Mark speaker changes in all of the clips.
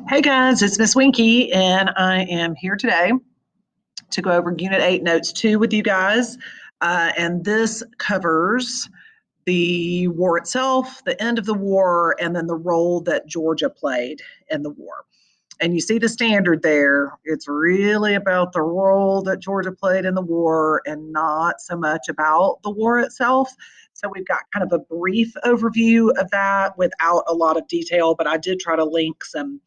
Speaker 1: Hey guys, it's Miss Winky, and I am here today to go over Unit 8 Notes 2 with you guys. And this covers the war itself, the end of the war, and then the role that Georgia played in the war. And you see the standard there. It's really about the role that Georgia played in the war and not so much about the war itself. So we've got kind of a brief overview of that without a lot of detail, but I did try to link some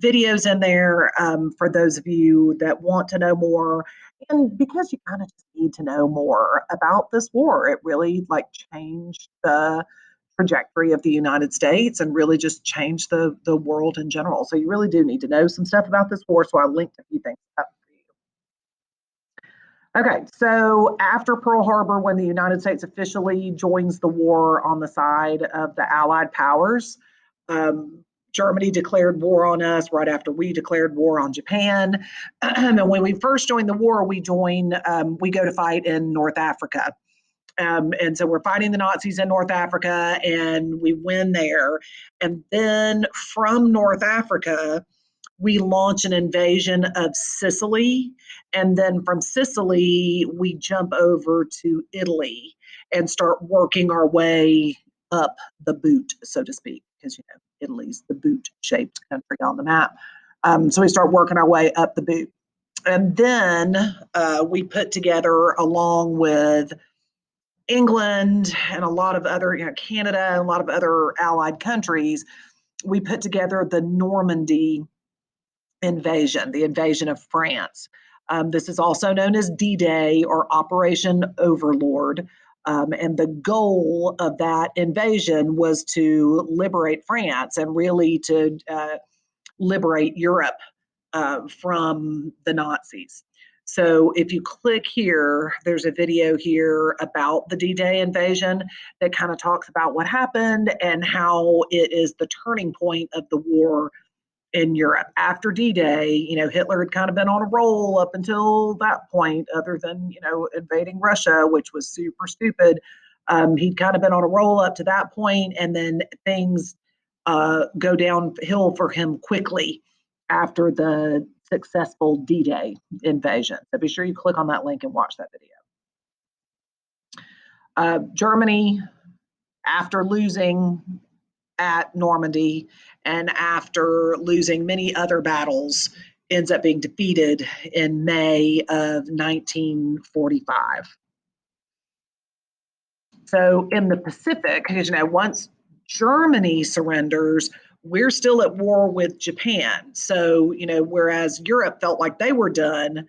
Speaker 1: videos in there for those of you that want to know more. And because you kind of just need to know more about this war, it really like changed the trajectory of the United States and really just changed the world in general. So you really do need to know some stuff about this war. So I linked a few things up for you. Okay, so after Pearl Harbor, when the United States officially joins the war on the side of the Allied powers, um, Germany declared war on us right after we declared war on Japan. And when we first joined the war, we go to fight in North Africa. And so we're fighting the Nazis in North Africa and we win there. And then from North Africa, we launch an invasion of Sicily. And then from Sicily, we jump over to Italy and start working our way up the boot, so to speak, because, Italy's the boot shaped country on the map. So we start working our way up the boot. And then we put together, along with England and a lot of other, Canada and a lot of other allied countries, we put together the Normandy invasion, the invasion of France. This is also known as D-Day or Operation Overlord. And the goal of that invasion was to liberate France and really to liberate Europe from the Nazis. So if you click here, there's a video here about the D-Day invasion that kind of talks about what happened and how it is the turning point of the war in Europe. After D-Day, Hitler had kind of been on a roll up until that point, other than, invading Russia, which was super stupid. He'd kind of been on a roll up to that point, and then things go downhill for him quickly after the successful D-Day invasion. So be sure you click on that link and watch that video. Germany, after losing at Normandy and after losing many other battles, ends up being defeated in May of 1945. So in the Pacific, because once Germany surrenders, we're still at war with Japan. So, whereas Europe felt like they were done,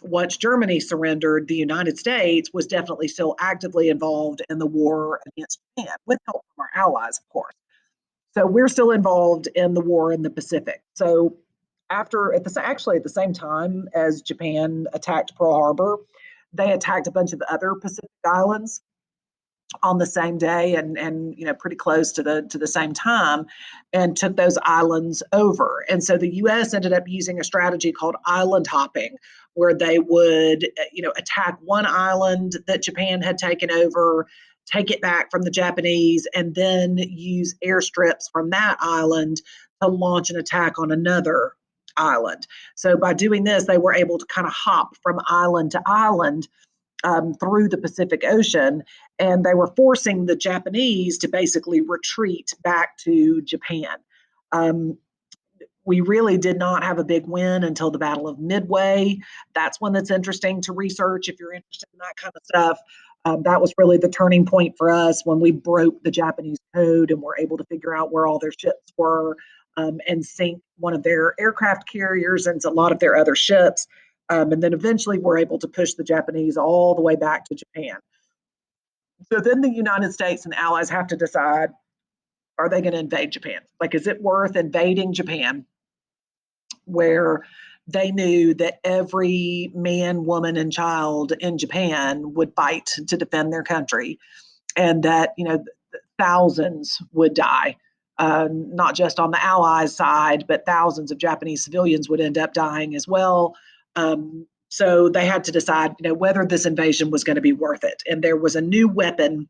Speaker 1: once Germany surrendered, the United States was definitely still actively involved in the war against Japan, with help from our allies, of course. So we're still involved in the war in the Pacific. So at the same time as Japan attacked Pearl Harbor, they attacked a bunch of other Pacific islands on the same day and pretty close to the same time, and took those islands over. And so the US ended up using a strategy called island hopping, where they would attack one island that Japan had taken over, take it back from the Japanese, and then use airstrips from that island to launch an attack on another island. So by doing this, they were able to kind of hop from island to island through the Pacific Ocean, and they were forcing the Japanese to basically retreat back to Japan. Um, we really did not have a big win until the Battle of Midway. That's one that's interesting to research if you're interested in that kind of stuff. That was really the turning point for us, when we broke the Japanese code and were able to figure out where all their ships were, and sink one of their aircraft carriers and a lot of their other ships. And then eventually we're able to push the Japanese all the way back to Japan. So then the United States and allies have to decide, are they going to invade Japan? Like, is it worth invading Japan, where they knew that every man, woman, and child in Japan would fight to defend their country, and that, thousands would die, not just on the Allies side, but thousands of Japanese civilians would end up dying as well. So they had to decide, whether this invasion was going to be worth it. And there was a new weapon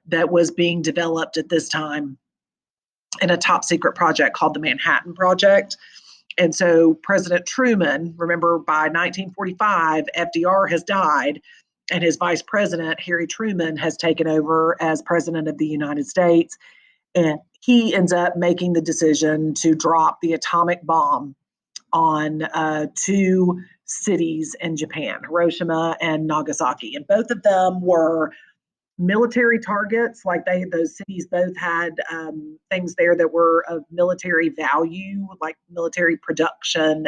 Speaker 1: that was being developed at this time, in a top secret project called the Manhattan Project. And so President Truman, remember by 1945, FDR has died, and his vice president, Harry Truman, has taken over as president of the United States. And he ends up making the decision to drop the atomic bomb on two cities in Japan, Hiroshima and Nagasaki. And both of them were military targets. Like those cities both had things there that were of military value, like military production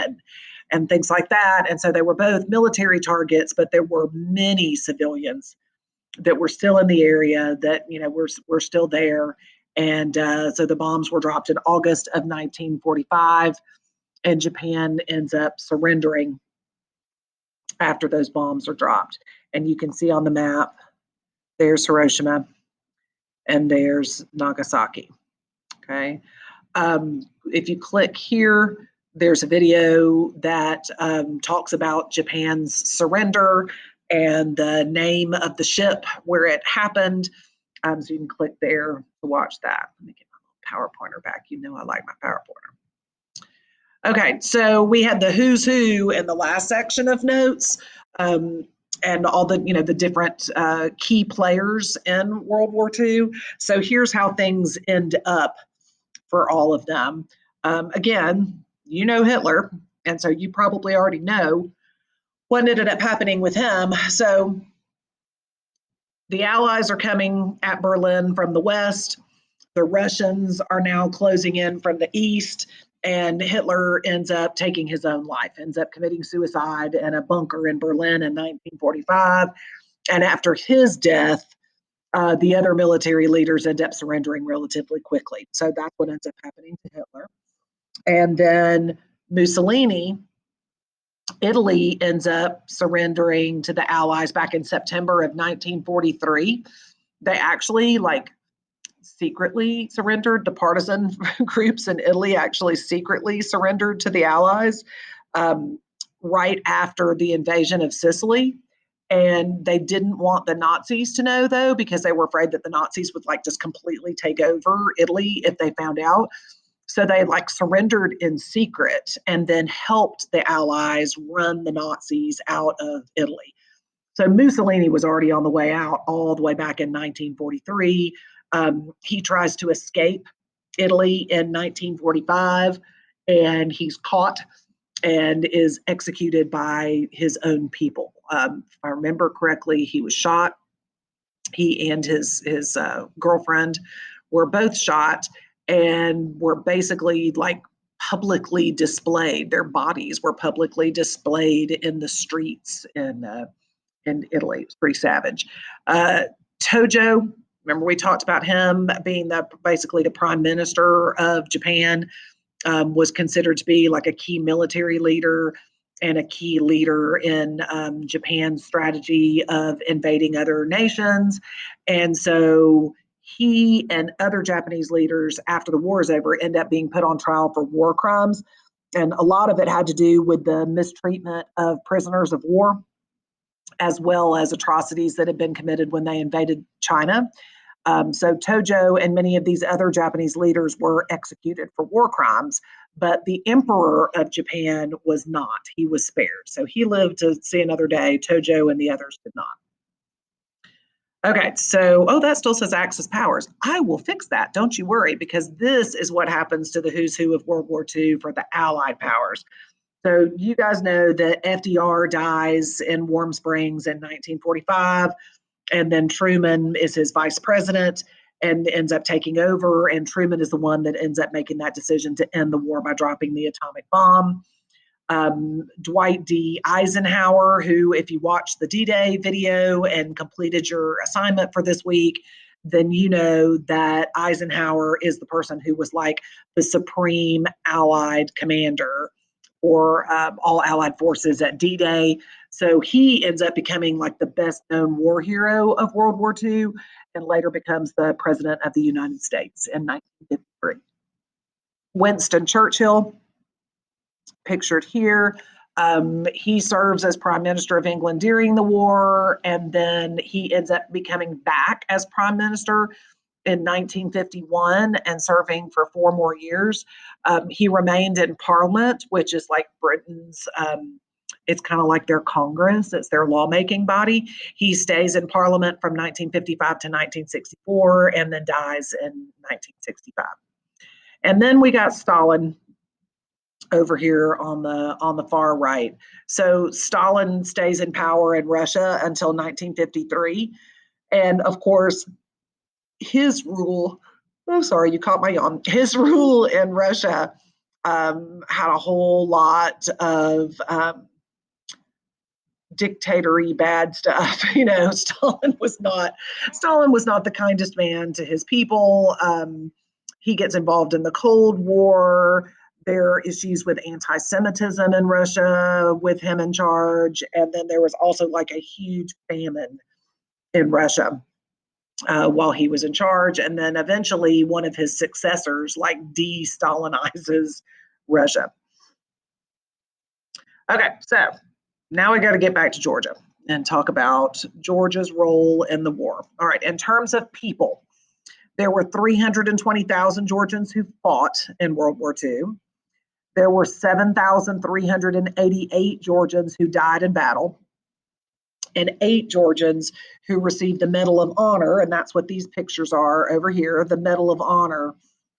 Speaker 1: and things like that. And so they were both military targets, but there were many civilians that were still in the area that were still there. And so the bombs were dropped in August of 1945, and Japan ends up surrendering after those bombs are dropped. And you can see on the map, there's Hiroshima and there's Nagasaki. Okay. If you click here, there's a video that talks about Japan's surrender and the name of the ship where it happened. So you can click there to watch that. Let me get my power pointer back. You know I like my power pointer. Okay, so we had the who's who in the last section of notes, and all the the different key players in World War II. So here's how things end up for all of them. Again, Hitler, and so you probably already know what ended up happening with him. So the Allies are coming at Berlin from the west. The Russians are now closing in from the east, and Hitler ends up taking his own life, ends up committing suicide in a bunker in Berlin in 1945. And after his death, the other military leaders end up surrendering relatively quickly. So that's what ends up happening to Hitler. And then Mussolini, Italy ends up surrendering to the Allies back in September of 1943. They actually secretly surrendered. The partisan groups in Italy actually secretly surrendered to the Allies right after the invasion of Sicily. And they didn't want the Nazis to know, though, because they were afraid that the Nazis would just completely take over Italy if they found out. So they surrendered in secret and then helped the Allies run the Nazis out of Italy. So Mussolini was already on the way out all the way back in 1943. He tries to escape Italy in 1945, and he's caught and is executed by his own people. If I remember correctly, he was shot. He and his girlfriend were both shot and were basically publicly displayed. Their bodies were publicly displayed in the streets in Italy. It was pretty savage. Tojo, remember we talked about him being basically the prime minister of Japan, was considered to be a key military leader and a key leader in Japan's strategy of invading other nations. And so he and other Japanese leaders, after the war is over, end up being put on trial for war crimes. And a lot of it had to do with the mistreatment of prisoners of war, as well as atrocities that had been committed when they invaded China. So Tojo and many of these other Japanese leaders were executed for war crimes, but the emperor of Japan was not. He was spared. So he lived to see another day. Tojo and the others did not. Okay, so, that still says Axis powers. I will fix that, don't you worry, because this is what happens to the who's who of World War II for the Allied powers. So you guys know that FDR dies in Warm Springs in 1945. And then Truman is his vice president and ends up taking over. And Truman is the one that ends up making that decision to end the war by dropping the atomic bomb. Dwight D. Eisenhower, who, if you watched the D-Day video and completed your assignment for this week, then you know that Eisenhower is the person who was the supreme Allied commander for all Allied forces at D-Day. So he ends up becoming the best known war hero of World War II and later becomes the president of the United States in 1953. Winston Churchill, pictured here. He serves as Prime Minister of England during the war, and then he ends up becoming back as Prime Minister in 1951 and serving for 4 more years. He remained in Parliament, which is like Britain's, it's kind of like their Congress, it's their lawmaking body. He stays in Parliament from 1955 to 1964 and then dies in 1965. And then we got Stalin over here on the far right. So Stalin stays in power in Russia until 1953. And of course, his rule, oh, sorry, you caught my yawn. His rule in Russia had a whole lot of dictatory bad stuff. You know, Stalin was not the kindest man to his people. He gets involved in the Cold War. There are issues with anti-Semitism in Russia with him in charge. And then there was also like a huge famine in Russia while he was in charge. And then eventually one of his successors like de-Stalinizes Russia. Okay, so now we got to get back to Georgia and talk about Georgia's role in the war. All right, in terms of people, there were 320,000 Georgians who fought in World War II. There were 7,388 Georgians who died in battle, and 8 Georgians who received the Medal of Honor, and that's what these pictures are over here, the Medal of Honor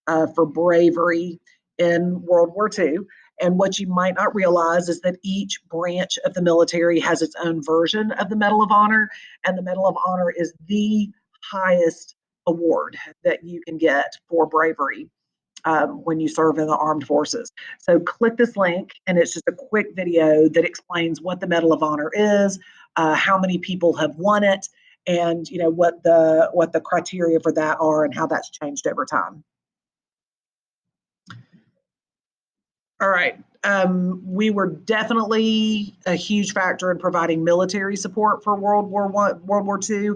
Speaker 1: for bravery in World War II. And what you might not realize is that each branch of the military has its own version of the Medal of Honor, and the Medal of Honor is the highest award that you can get for bravery when you serve in the armed forces. So click this link, and it's just a quick video that explains what the Medal of Honor is, how many people have won it, and you know what the criteria for that are and how that's changed over time. All right. We were definitely a huge factor in providing military support for World War II.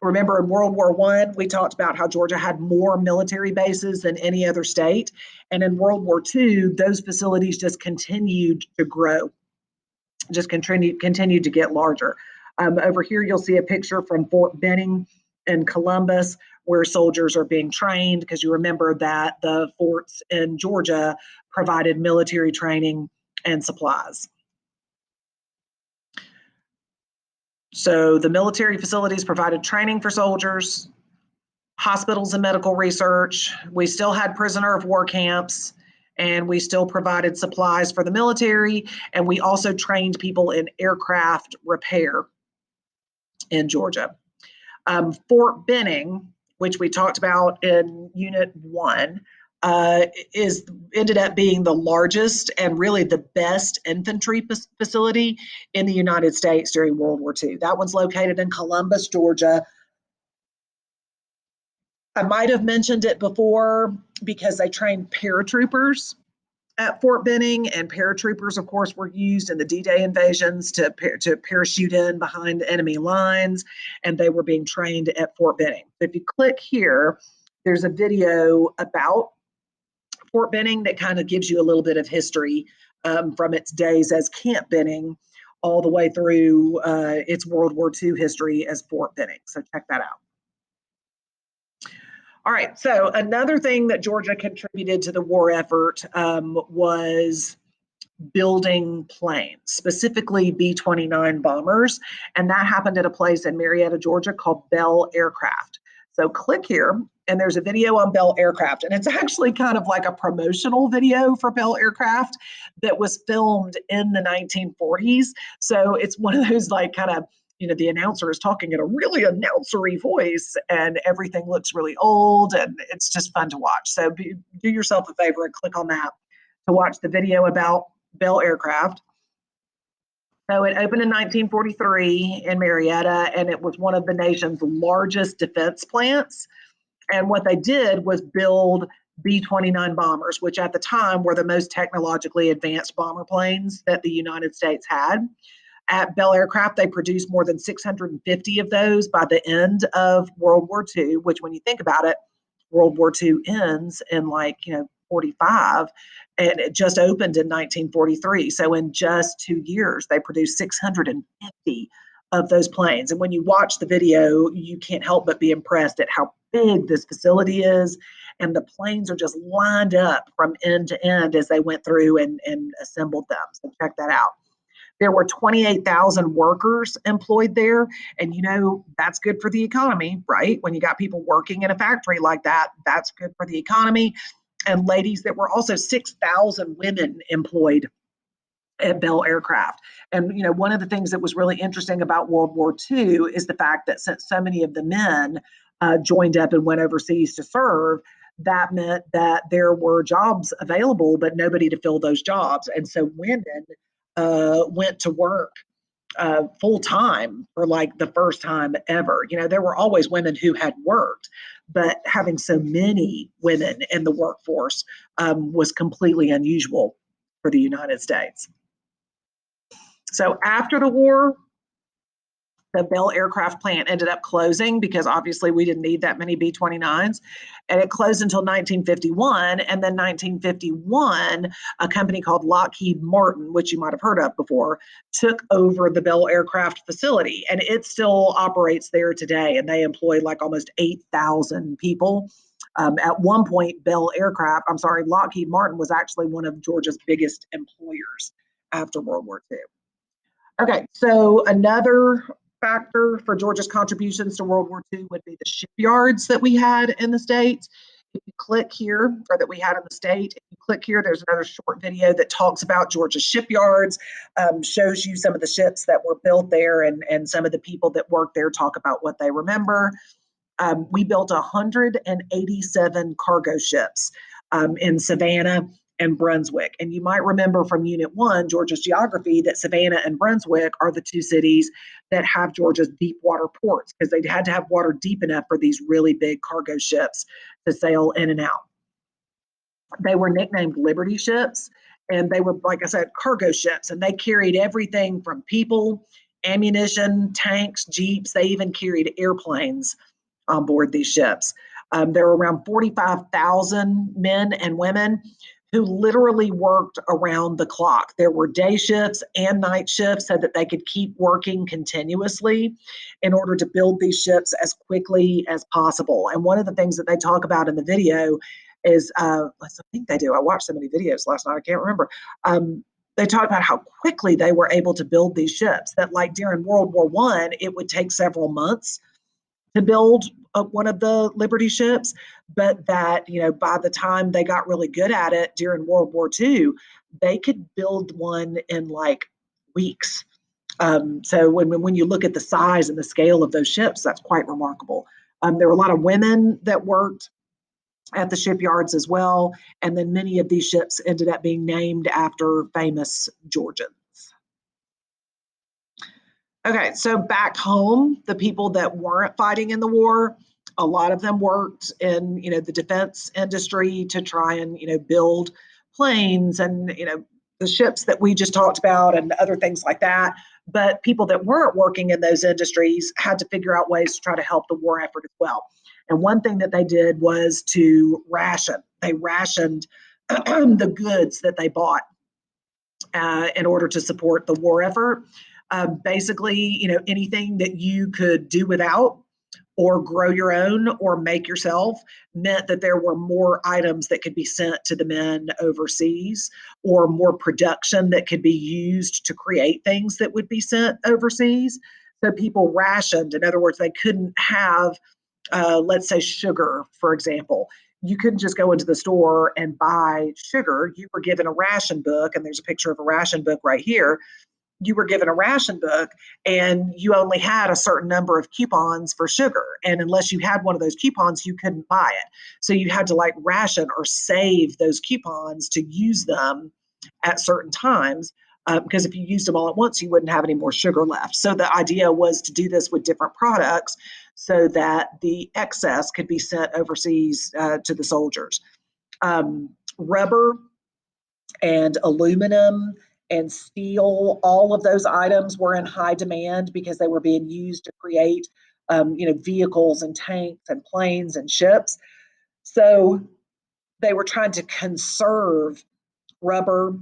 Speaker 1: Remember, in World War I, we talked about how Georgia had more military bases than any other state. And in World War II, those facilities just continued to grow, just continued to get larger. Over here, you'll see a picture from Fort Benning in Columbus, where soldiers are being trained, because you remember that the forts in Georgia provided military training and supplies. So the military facilities provided training for soldiers, hospitals and medical research. We still had prisoner of war camps, and we still provided supplies for the military, and we also trained people in aircraft repair in Georgia. Fort Benning, which we talked about in Unit 1, ended up being the largest and really the best infantry facility in the United States during World War II. That one's located in Columbus, Georgia. I might have mentioned it before because they trained paratroopers at Fort Benning, and paratroopers, of course, were used in the D-Day invasions to parachute in behind enemy lines, and they were being trained at Fort Benning. If you click here, there's a video about Fort Benning that kind of gives you a little bit of history from its days as Camp Benning all the way through its World War II history as Fort Benning. So check that out. All right, so another thing that Georgia contributed to the war effort was building planes, specifically B-29 bombers, and that happened at a place in Marietta, Georgia called Bell Aircraft. So click here, and there's a video on Bell Aircraft, and it's actually kind of like a promotional video for Bell Aircraft that was filmed in the 1940s. So it's one of those like kind of, you know, the announcer is talking in a really announcery voice, and everything looks really old, and it's just fun to watch. So do yourself a favor and click on that to watch the video about Bell Aircraft. So it opened in 1943 in Marietta, and it was one of the nation's largest defense plants. And what they did was build B-29 bombers, which at the time were the most technologically advanced bomber planes that the United States had. At Bell Aircraft, they produced more than 650 of those by the end of World War II, which when you think about it, World War II ends in 45, and it just opened in 1943. So in just 2 years, they produced 650 of those planes. And when you watch the video, you can't help but be impressed at how big this facility is. And the planes are just lined up from end to end as they went through and assembled them. So check that out. There were 28,000 workers employed there. And that's good for the economy, right? When you got people working in a factory like that, that's good for the economy. And ladies, there were also 6,000 women employed at Bell Aircraft. And one of the things that was really interesting about World War II is the fact that since so many of the men joined up and went overseas to serve, that meant that there were jobs available, but nobody to fill those jobs. And so women went to work full time for like the first time ever. There were always women who had worked, but having so many women in the workforce was completely unusual for the United States. So after the war, the Bell aircraft plant ended up closing because obviously we didn't need that many B-29s. And it closed until 1951. And then 1951, a company called Lockheed Martin, which you might have heard of before, took over the Bell aircraft facility. And it still operates there today. And they employ like almost 8,000 people. At one point, Lockheed Martin was actually one of Georgia's biggest employers after World War II. Okay, so another factor for Georgia's contributions to World War II would be the shipyards that we had in the state. If you click here, or that we had in the state, if you click here, there's another short video that talks about Georgia's shipyards, shows you some of the ships that were built there, and some of the people that worked there talk about what they remember. We built 187 cargo ships in Savannah and Brunswick. And you might remember from Unit 1, Georgia's geography, that Savannah and Brunswick are the two cities that have Georgia's deep water ports because they had to have water deep enough for these really big cargo ships to sail in and out. They were nicknamed Liberty ships, and they were, like I said, cargo ships, and they carried everything from people, ammunition, tanks, jeeps. They even carried airplanes on board these ships. There were around 45,000 men and women who literally worked around the clock. There were day shifts and night shifts so that they could keep working continuously in order to build these ships as quickly as possible. And one of the things that they talk about in the video is, I think they do, I watched so many videos last night, I can't remember. They talk about how quickly they were able to build these ships, that like during World War I, it would take several months to build one of the Liberty ships, but that, by the time they got really good at it during World War II, they could build one in like weeks. So when you look at the size and the scale of those ships, that's quite remarkable. There were a lot of women that worked at the shipyards as well, and then many of these ships ended up being named after famous Georgians. Okay, so back home, the people that weren't fighting in the war, a lot of them worked in, the defense industry to try and, build planes and, the ships that we just talked about and other things like that. But people that weren't working in those industries had to figure out ways to try to help the war effort as well. And one thing that they did was to ration. They rationed the goods that they bought in order to support the war effort. Basically, anything that you could do without or grow your own or make yourself meant that there were more items that could be sent to the men overseas, or more production that could be used to create things that would be sent overseas. So people rationed. In other words, they couldn't have, let's say, sugar, for example. You couldn't just go into the store and buy sugar. You were given a ration book, and there's a picture of a ration book right here. You were given a ration book, and you only had a certain number of coupons for sugar. And unless you had one of those coupons, you couldn't buy it. So you had to like ration or save those coupons to use them at certain times. Because if you used them all at once, you wouldn't have any more sugar left. So the idea was to do this with different products so that the excess could be sent overseas to the soldiers. Rubber and aluminum and steel, all of those items were in high demand because they were being used to create, vehicles and tanks and planes and ships. So they were trying to conserve rubber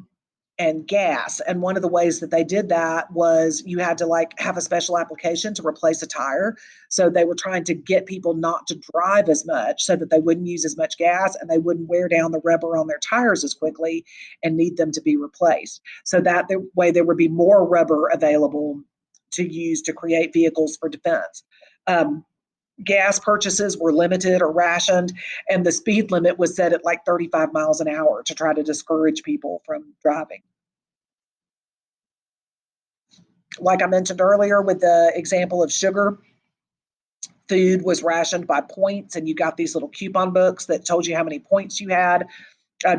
Speaker 1: and gas. And one of the ways that they did that was you had to like have a special application to replace a tire. So they were trying to get people not to drive as much so that they wouldn't use as much gas and they wouldn't wear down the rubber on their tires as quickly and need them to be replaced. So that the way there would be more rubber available to use to create vehicles for defense. Gas purchases were limited or rationed, and the speed limit was set at like 35 miles an hour to try to discourage people from driving. Like I mentioned earlier with the example of sugar, food was rationed by points, and you got these little coupon books that told you how many points you had.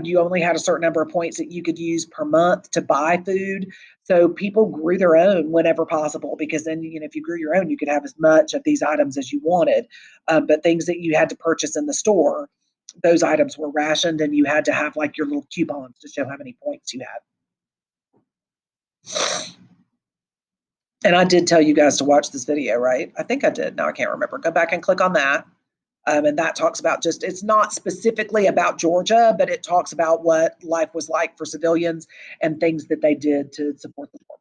Speaker 1: You only had a certain number of points that you could use per month to buy food. So people grew their own whenever possible because then, if you grew your own, you could have as much of these items as you wanted. But things that you had to purchase in the store, those items were rationed, and you had to have like your little coupons to show how many points you had. And I did tell you guys to watch this video, right? I think I did. Now I can't remember. Go back and click on that. And that talks about just, it's not specifically about Georgia, but it talks about what life was like for civilians and things that they did to support the war.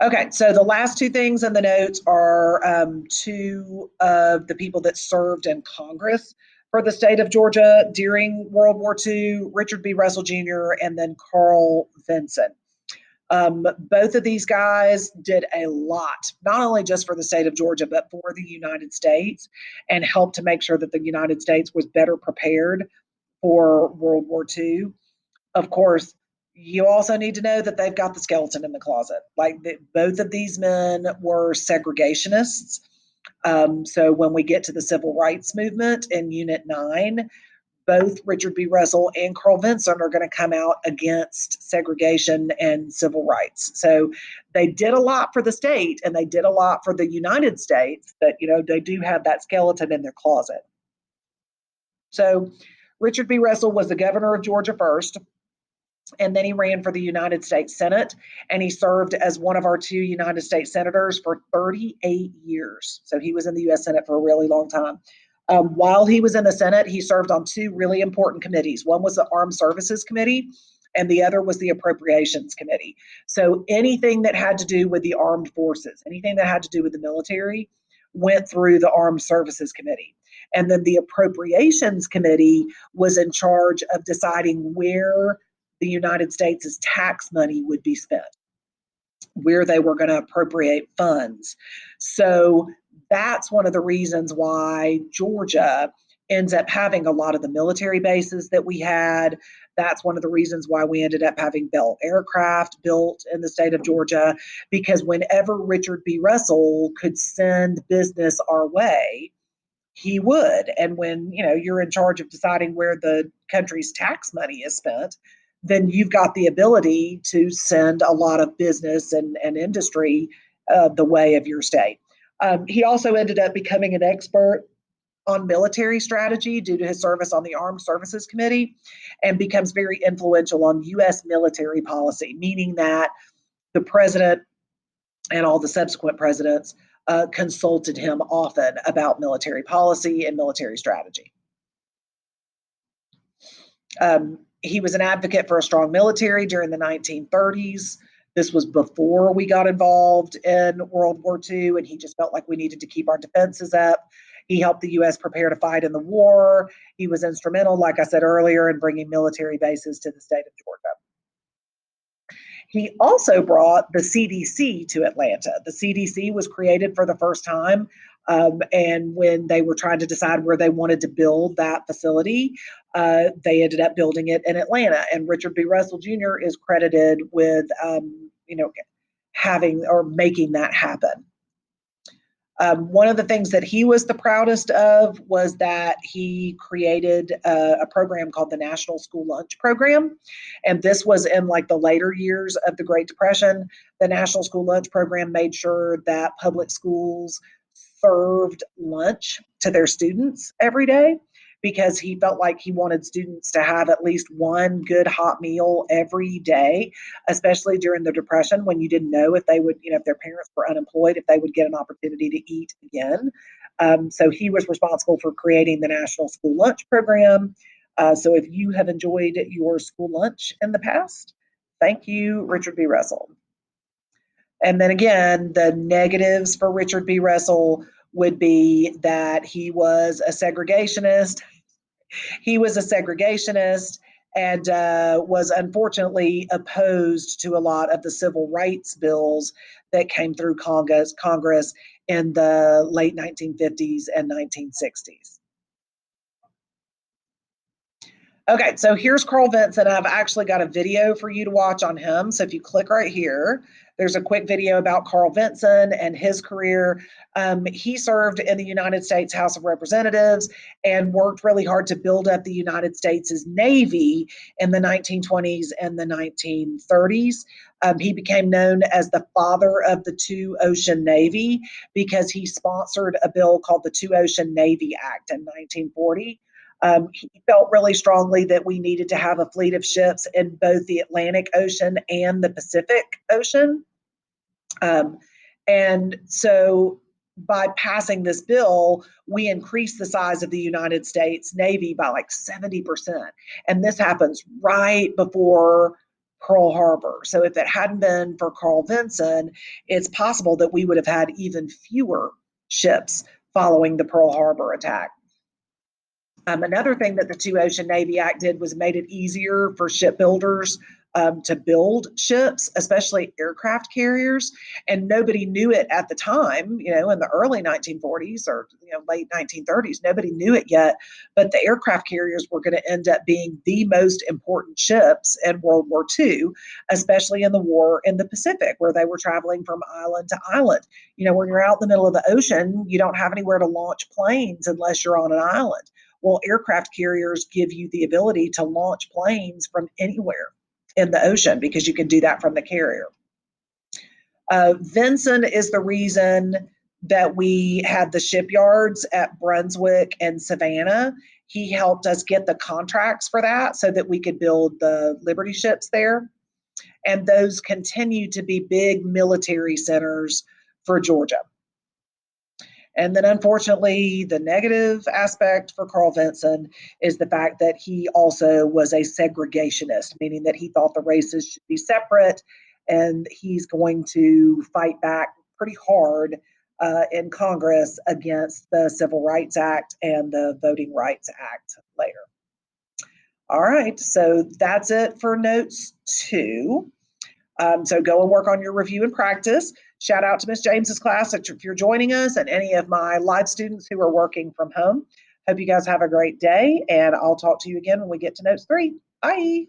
Speaker 1: Okay, so the last two things in the notes are two of the people that served in Congress for the state of Georgia during World War II, Richard B. Russell Jr. and then Carl Vinson. Both of these guys did a lot, not only just for the state of Georgia, but for the United States, and helped to make sure that the United States was better prepared for World War II. Of course, you also need to know that they've got the skeleton in the closet. Like both of these men were segregationists. So when we get to the civil rights movement in Unit 9, both Richard B. Russell and Carl Vinson are going to come out against segregation and civil rights. So they did a lot for the state and they did a lot for the United States, but they do have that skeleton in their closet. So Richard B. Russell was the governor of Georgia first, and then he ran for the United States Senate, and he served as one of our two United States senators for 38 years. So he was in the U.S. Senate for a really long time. While he was in the Senate, he served on two really important committees. One was the Armed Services Committee, and the other was the Appropriations Committee. So anything that had to do with the armed forces, anything that had to do with the military, went through the Armed Services Committee. And then the Appropriations Committee was in charge of deciding where the United States' tax money would be spent, where they were going to appropriate funds. So that's one of the reasons why Georgia ends up having a lot of the military bases that we had. That's one of the reasons why we ended up having Bell aircraft built in the state of Georgia, because whenever Richard B. Russell could send business our way, he would. And when you're in charge of deciding where the country's tax money is spent, then you've got the ability to send a lot of business and industry the way of your state. He also ended up becoming an expert on military strategy due to his service on the Armed Services Committee, and becomes very influential on U.S. military policy, meaning that the president and all the subsequent presidents consulted him often about military policy and military strategy. He was an advocate for a strong military during the 1930s. This was before we got involved in World War II, and he just felt like we needed to keep our defenses up. He helped the U.S. prepare to fight in the war. He was instrumental, like I said earlier, in bringing military bases to the state of Georgia. He also brought the CDC to Atlanta. The CDC was created for the first time, and when they were trying to decide where they wanted to build that facility, they ended up building it in Atlanta. And Richard B. Russell Jr. is credited with, having or making that happen. One of the things that he was the proudest of was that he created a program called the National School Lunch Program. And this was in like the later years of the Great Depression. The National School Lunch Program made sure that public schools served lunch to their students every day, because he felt like he wanted students to have at least one good hot meal every day, especially during the Depression when you didn't know if they would, if their parents were unemployed, if they would get an opportunity to eat again. So he was responsible for creating the National School Lunch Program. So if you have enjoyed your school lunch in the past, thank you, Richard B. Russell. And then again, the negatives for Richard B. Russell would be that he was a segregationist. He was a segregationist and was unfortunately opposed to a lot of the civil rights bills that came through Congress in the late 1950s and 1960s. Okay, so here's Carl Vinson. I've actually got a video for you to watch on him. So if you click right here, there's a quick video about Carl Vinson and his career. He served in the United States House of Representatives and worked really hard to build up the United States' Navy in the 1920s and the 1930s. He became known as the father of the Two Ocean Navy because he sponsored a bill called the Two Ocean Navy Act in 1940. He felt really strongly that we needed to have a fleet of ships in both the Atlantic Ocean and the Pacific Ocean. And so by passing this bill, we increased the size of the United States Navy by like 70%. And this happens right before Pearl Harbor. So if it hadn't been for Carl Vinson, it's possible that we would have had even fewer ships following the Pearl Harbor attack. Another thing that the Two Ocean Navy Act did was made it easier for shipbuilders to build ships, especially aircraft carriers. And nobody knew it at the time, in the early 1940s or late 1930s. Nobody knew it yet, but the aircraft carriers were going to end up being the most important ships in World War II, especially in the war in the Pacific, where they were traveling from island to island. When you're out in the middle of the ocean, you don't have anywhere to launch planes unless you're on an island. Well, aircraft carriers give you the ability to launch planes from anywhere in the ocean because you can do that from the carrier. Vinson is the reason that we had the shipyards at Brunswick and Savannah. He helped us get the contracts for that so that we could build the Liberty ships there. And those continue to be big military centers for Georgia. And then, unfortunately, the negative aspect for Carl Vinson is the fact that he also was a segregationist, meaning that he thought the races should be separate, and he's going to fight back pretty hard in Congress against the Civil Rights Act and the Voting Rights Act later. All right, so that's it for notes 2. So go and work on your review and practice. Shout out to Ms. James's class if you're joining us and any of my live students who are working from home. Hope you guys have a great day, and I'll talk to you again when we get to notes 3. Bye.